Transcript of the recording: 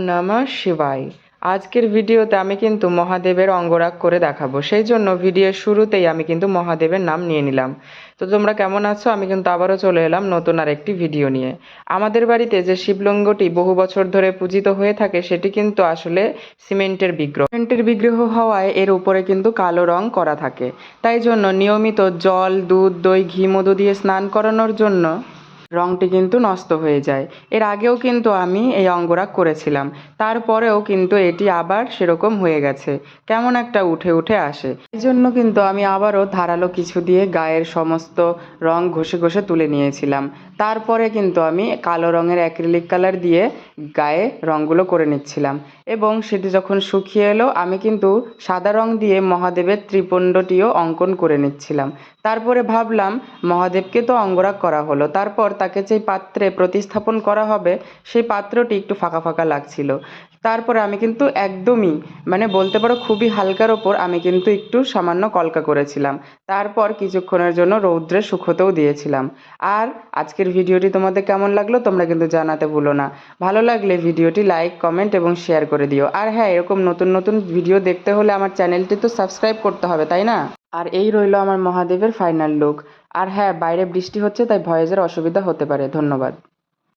নমঃ শিবায়। আজকের ভিডিওতে আমি কিন্তু মহাদেবের অঙ্গরাগ করে দেখাবো, সেই জন্য ভিডিওর শুরুতেই আমি কিন্তু মহাদেবের নাম নিয়ে নিলাম। তো তোমরা কেমন আছো? আমি কিন্তু আবারও চলে এলাম নতুন আর একটি ভিডিও নিয়ে। আমাদের বাড়িতে যে শিবলিঙ্গটি বহু বছর ধরে পূজিত হয়ে থাকে সেটি কিন্তু আসলে সিমেন্টের বিগ্রহ হওয়ায় এর উপরে কিন্তু কালো রং করা থাকে। তাই জন্য নিয়মিত জল, দুধ, দই, ঘি, মধু দিয়ে স্নান করানোর জন্য রঙটি কিন্তু নষ্ট হয়ে যায়। এর আগেও কিন্তু আমি এই অঙ্গরাগ করেছিলাম, তারপরেও কিন্তু এটি আবার সেরকম হয়ে গেছে, কেমন একটা উঠে উঠে আসে। এই জন্য কিন্তু আমি আবারও ধারালো কিছু দিয়ে গায়ের সমস্ত রং ঘষে ঘষে তুলে নিয়েছিলাম। তারপরে কিন্তু আমি কালো রঙের অ্যাক্রিলিক কালার দিয়ে গায়ে রঙগুলো করে নিচ্ছিলাম, এবং সেটি যখন শুকিয়ে এলো আমি কিন্তু সাদা রং দিয়ে মহাদেবের ত্রিপুণ্ডটিও অঙ্কন করে নিচ্ছিলাম। তারপরে ভাবলাম মহাদেবকে তো অঙ্গরাগ করা হলো, তারপর তাকে যে পাত্রে প্রতিস্থাপন করা হবে সেই পাত্রটি একটু ফাঁকা ফাঁকা লাগছিল। তারপরে আমি কিন্তু একদমই বলতে পারো খুবই হালকার ওপর আমি কিন্তু একটু সামান্য কলকা করেছিলাম। তারপর কিছুক্ষণের জন্য রৌদ্রে শুকোতেও দিয়েছিলাম। আর আজকের ভিডিওটি তোমাদের কেমন লাগলো তোমরা কিন্তু জানাতে ভুলো না। ভালো লাগলে ভিডিওটি লাইক, কমেন্ট এবং শেয়ার করে দিও। আর হ্যাঁ, এরকম নতুন নতুন ভিডিও দেখতে হলে আমার চ্যানেলটি তো সাবস্ক্রাইব করতে হবে, তাই না? আর এই রইল আমার মহাদেবের ফাইনাল লুক। আর হ্যাঁ, বাইরে বৃষ্টি হচ্ছে তাই ভয়েসের অসুবিধা হতে পারে। ধন্যবাদ।